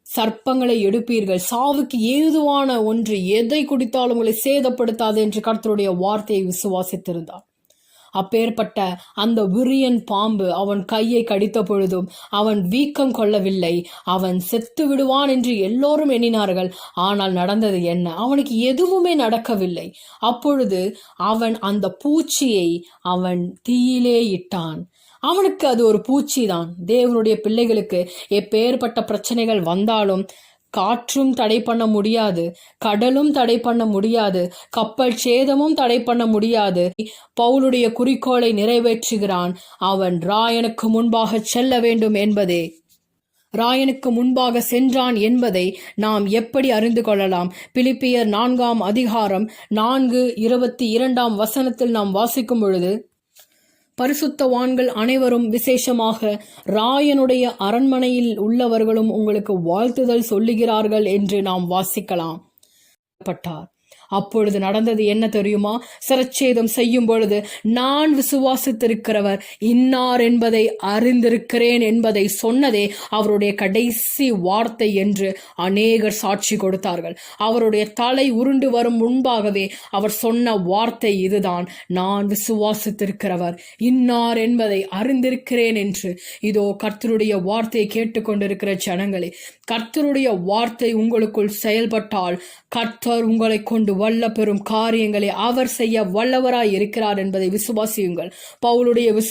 சர்ப்பங்களை எடுப்பீர்கள், சாவுக்கு ஏதுவான ஒன்று எதை குடித்தாலும் உங்களை சேதப்படுத்தாது என்று கர்த்தருடைய வார்த்தையை விசுவாசித்திருந்தான். அப்பேற்பட்ட அந்த விரியன் பாம்பு அவன் கையை கடித்த பொழுதும் அவன் வீக்கம் கொள்ளவில்லை. அவன் செத்து விடுவான் என்று எல்லோரும் எண்ணினார்கள். ஆனால் நடந்தது என்ன? அவனுக்கு எதுவுமே நடக்கவில்லை. அப்பொழுது அவன் அந்த பூச்சியை அவன் தீயிலே இட்டான். அவனுக்கு அது ஒரு பூச்சி தான். தேவனுடைய பிள்ளைகளுக்கு எப்பேற்பட்ட பிரச்சனைகள் வந்தாலும் காற்றும் தடை பண்ண முடியாது, கடலும் தடை பண்ண முடியாது, கப்பல் சேதமும் தடை பண்ண முடியாது. பவுலுடைய குறிக்கோளை நிறைவேற்றுகிறான். அவன் ராயனுக்கு முன்பாக செல்ல வேண்டும் என்பதே. ராயனுக்கு முன்பாக சென்றான் என்பதை நாம் எப்படி அறிந்து கொள்ளலாம்? பிலிப்பியர் 4:22 நாம் வாசிக்கும் பொழுது, பரிசுத்தவான்கள் அனைவரும் விசேஷமாக ராயனுடைய அரண்மனையில் உள்ளவர்களும் உங்களுக்கு வாழ்த்துதல் சொல்லுகிறார்கள் என்று நாம் வாசிக்கலாம். அப்பொழுது நடந்தது என்ன தெரியுமா? சிரச்சேதம் செய்யும் பொழுது, நான் விசுவாசித்திருக்கிறவர் இன்னார் என்பதை அறிந்திருக்கிறேன் என்பதை சொன்னதே அவருடைய கடைசி வார்த்தை என்று அநேகர் சாட்சி கொடுத்தார்கள். அவருடைய தலை உருண்டு வரும் முன்பாகவே அவர் சொன்ன வார்த்தை இதுதான், நான் விசுவாசித்திருக்கிறவர் இன்னார் என்பதை அறிந்திருக்கிறேன் என்று. இதோ கர்த்தருடைய வார்த்தையை கேட்டுக்கொண்டிருக்கிற ஜனங்களே, கர்த்தருடைய வார்த்தை உங்களுக்குள் செயல்பட்டால் கர்த்தர் உங்களை கொண்டு வல்ல பெறும் காரியங்களை அவர் செய்ய வல்லவராய் இருக்கிறார் என்பதை விசுவாசியுங்கள். பவுலுடைய